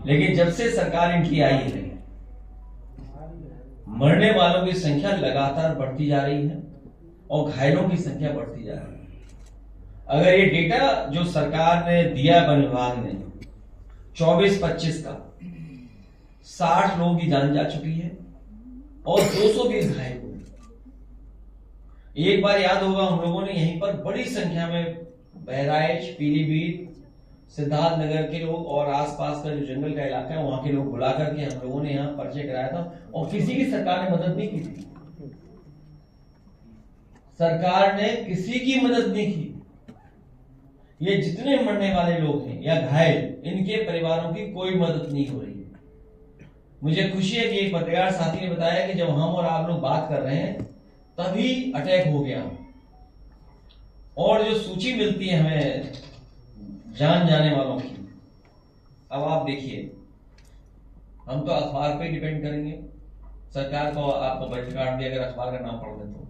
लेकिन जब से सरकार इनकी आई है, मरने वालों की संख्या लगातार बढ़ती जा रही है और घायलों की संख्या बढ़ती जा रही है। अगर ये डेटा जो सरकार ने दिया वन विभाग ने 24-25 का, 60 लोगों की जान जा चुकी है और 220 घायल हुए। एक बार याद होगा, हम लोगों ने यहीं पर बड़ी संख्या में बहराइच, पीलीभीत, सिद्धार्थ नगर के लोग और आसपास का जो जंगल का इलाका है वहां के लोग बुला करके हम लोगों ने यहाँ परिचय कराया था और किसी की सरकार ने मदद नहीं की थी। सरकार ने किसी की मदद नहीं की। ये जितने मरने वाले लोग हैं या घायल, इनके परिवारों की कोई मदद नहीं हो रही है। मुझे खुशी है कि एक पत्रकार साथी ने बताया कि जब हम और आप लोग बात कर रहे हैं तभी अटैक हो गया। और जो सूची मिलती है हमें जान जाने वालों की, अब आप देखिए, हम तो अखबार पे डिपेंड करेंगे। सरकार को आपको बजट कार्ड दिया, अगर अखबार का नाम पढ़ दें तो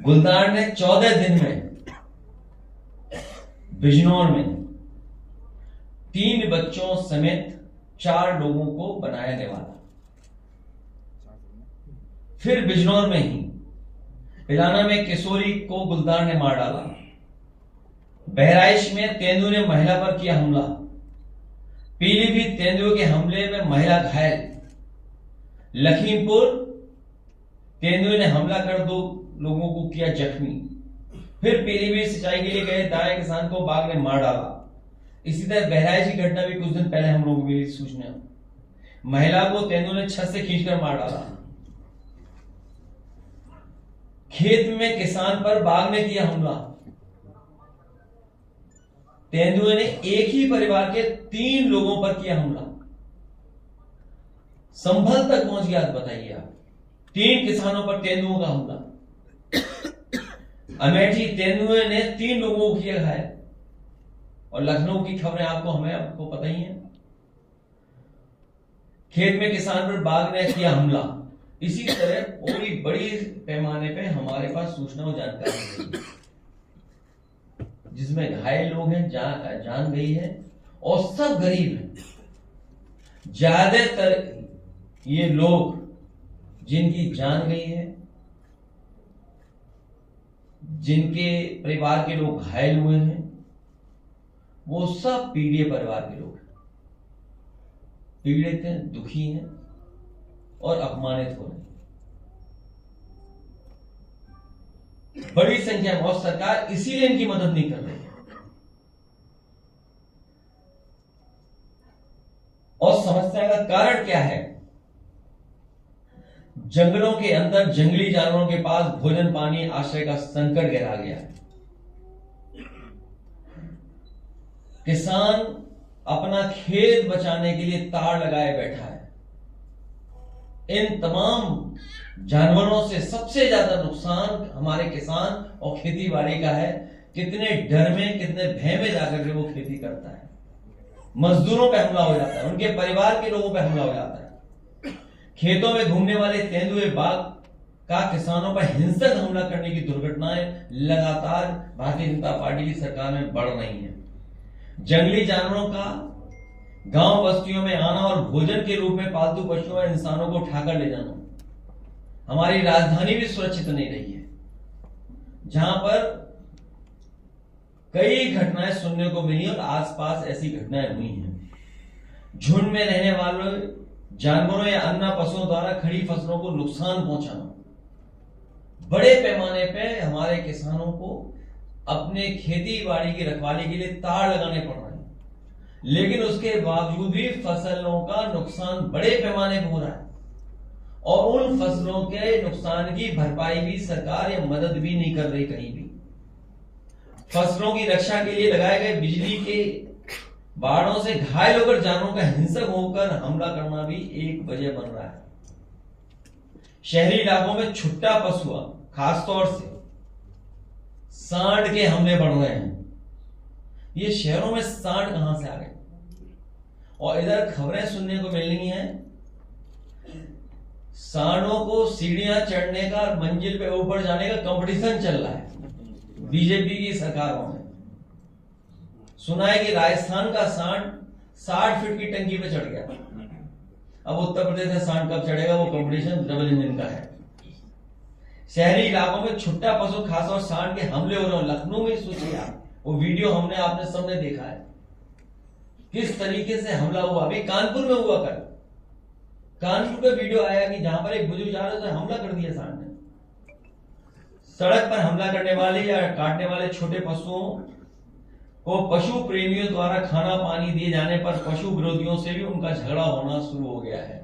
गुलदार ने 14 दिन में बिजनौर में 3 बच्चों समेत 4 लोगों को बनाया निवाला। फिर बिजनौर में ही इलाना में किशोरी को गुलदार ने मार डाला। बहराइच में तेंदुए ने महिला पर किया हमला। पीलीभीत तेंदुए के हमले में महिला घायल। लखीमपुर तेंदुए ने हमला कर 2 लोगों को किया जख्मी। फिर पीलीभीत सिंचाई के लिए गए दाएं किसान को बाघ ने मार डाला। इसी तरह बहराइच की घटना भी कुछ दिन पहले हम लोगों को मिली सूचना। महिला को तेंदुए ने छत से खींचकर मार डाला। खेत में किसान पर बाघ ने किया हमला। तेंदुए ने एक ही परिवार के 3 लोगों पर किया हमला। संभल तक पहुंच गया, बताइए आप, 3 किसानों पर तेंदुओं का हमला। अमेठी तेंदुए ने 3 लोगों को किया घायल। और लखनऊ की खबरें आपको पता ही है। खेत में किसान पर बाघ ने किया हमला। इसी तरह पूरी बड़ी पैमाने पे हमारे पास सूचना और जानकारी है, जिसमें घायल लोग हैं, जान गई है और सब गरीब हैं। ज्यादातर ये लोग जिनकी जान गई है, जिनके परिवार के लोग घायल हुए हैं, वो सब पीड़ित परिवार के लोग हैं। पीड़ित हैं, दुखी हैं और अपमानित हो रहे हैं बड़ी संख्या में। और सरकार इसीलिए इनकी मदद नहीं कर रही है। और समस्या का कारण क्या है? जंगलों के अंदर जंगली जानवरों के पास भोजन, पानी, आश्रय का संकट गहरा गया है। किसान अपना खेत बचाने के लिए तार लगाए बैठा है। इन तमाम जानवरों से सबसे ज्यादा नुकसान हमारे किसान और खेती बाड़ी का है। कितने डर में, कितने भय में जाकर के वो खेती करता है। मजदूरों पे हमला हो जाता है, उनके परिवार के लोगों पे हमला हो जाता है। खेतों में घूमने वाले तेंदुए, बाघ का किसानों पर हिंसक हमला करने की दुर्घटनाएं लगातार भारतीय जनता पार्टी की सरकार में बढ़ रही हैं। जंगली जानवरों का गांव बस्तियों में आना और भोजन के रूप में पालतू पशुओं और इंसानों को उठाकर ले जाना। हमारी राजधानी भी सुरक्षित नहीं रही है, जहां पर कई घटनाएं सुनने को मिली और आसपास ऐसी घटनाएं हुई हैं। झुंड में रहने वाले जानवरों या अन्य पशुओं द्वारा खड़ी फसलों को नुकसान पहुंचाना। बड़े पैमाने पे हमारे किसानों को अपने खेती बाड़ी की रखवाली के लिए तार लगाने पड़ रहे हैं, लेकिन उसके बावजूद भी फसलों का नुकसान बड़े पैमाने पर हो रहा है। और उन फसलों के नुकसान की भरपाई भी सरकार या मदद भी नहीं कर रही कहीं भी। फसलों की रक्षा के लिए लगाए गए बिजली के बाड़ों से घायल होकर जानवरों का हिंसक होकर हमला करना भी एक वजह बन रहा है। शहरी इलाकों में छुट्टा पशुआ, खासतौर से सांड के हमले बढ़ रहे हैं। ये शहरों में सांड कहां से आ गए? और इधर खबरें सुनने को मिल रही हैं, सांडों को सीढ़ियां चढ़ने का, मंजिल पे ऊपर जाने का कंपटीशन चल रहा है बीजेपी की सरकारों में। सुना है कि राजस्थान का सांड 60 फीट की टंकी पे चढ़ गया। अब उत्तर प्रदेश में सांड कब चढ़ेगा, वो कंपटीशन डबल इंजन का है। शहरी इलाकों में छुट्टा पशु खास और सांड के हमले हो रहे हैं। लखनऊ में सोचिए आप, वो वीडियो हमने आपने सबने देखा है किस तरीके से हमला हुआ। अभी कानपुर में हुआ, कल कानपुर में वीडियो आया कि जहां पर एक बुजुर्ग जा रहे थे, हमला कर दिया सांड ने। सड़क पर हमला करने वाले या काटने वाले छोटे पशुओं को पशु प्रेमियों द्वारा खाना पानी दिए जाने पर पशु विरोधियों से भी उनका झगड़ा होना शुरू हो गया है।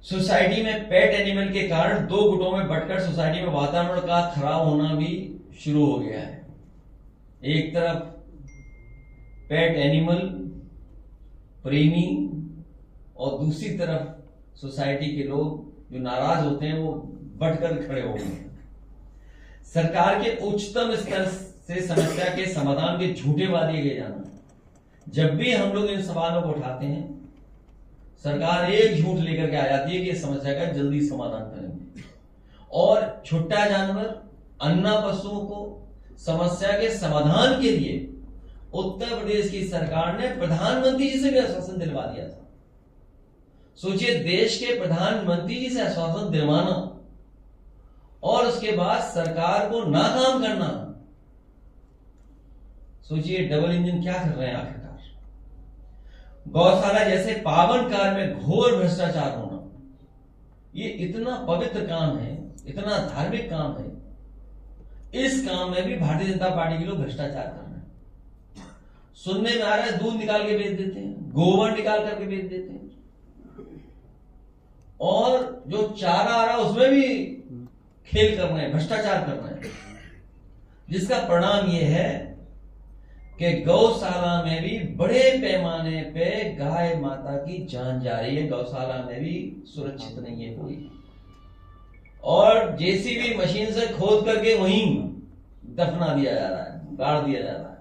सोसाइटी में पेट एनिमल के कारण दो गुटों में बंटकर सोसाइटी में वातावरण का खराब होना भी शुरू हो गया है। एक तरफ पेट एनिमल प्रेमी और दूसरी तरफ सोसाइटी के लोग जो नाराज होते हैं वो बंटकर खड़े हो गए। सरकार के उच्चतम स्तर से समस्या के समाधान के झूठे वादे किए जाना। जब भी हम लोग इन सवालों को उठाते हैं, सरकार एक झूठ लेकर के आ जाती है कि इस समस्या का जल्दी समाधान करेंगे। और छोटा जानवर अन्ना पशुओं को समस्या के समाधान के लिए उत्तर प्रदेश की सरकार ने प्रधानमंत्री जी से भी आश्वासन दिलवा दिया था। सोचिए, देश के प्रधानमंत्री जी से आश्वासन दिलवाना और उसके बाद सरकार को नाकाम करना। सोचिए डबल इंजन क्या कर रहे हैं आखिरकार। गौशाला जैसे पावन कार्य में घोर भ्रष्टाचार होना, ये इतना पवित्र काम है, इतना धार्मिक काम है, इस काम में भी भारतीय जनता पार्टी के लोग भ्रष्टाचार कर रहे हैं। सुनने में आ रहा है दूध निकाल के बेच देते हैं, गोबर निकाल करके बेच देते हैं, और जो चारा आ रहा है उसमें भी खेल कर रहे हैं, भ्रष्टाचार कर रहे हैं। जिसका परिणाम यह है कि गौशाला में भी बड़े पैमाने पे गाय माता की जान जा रही है। गौशाला में भी सुरक्षित नहीं है कोई, और जेसीबी मशीन से खोद करके वहीं दफना दिया जा रहा है, गाड़ दिया जा रहा है।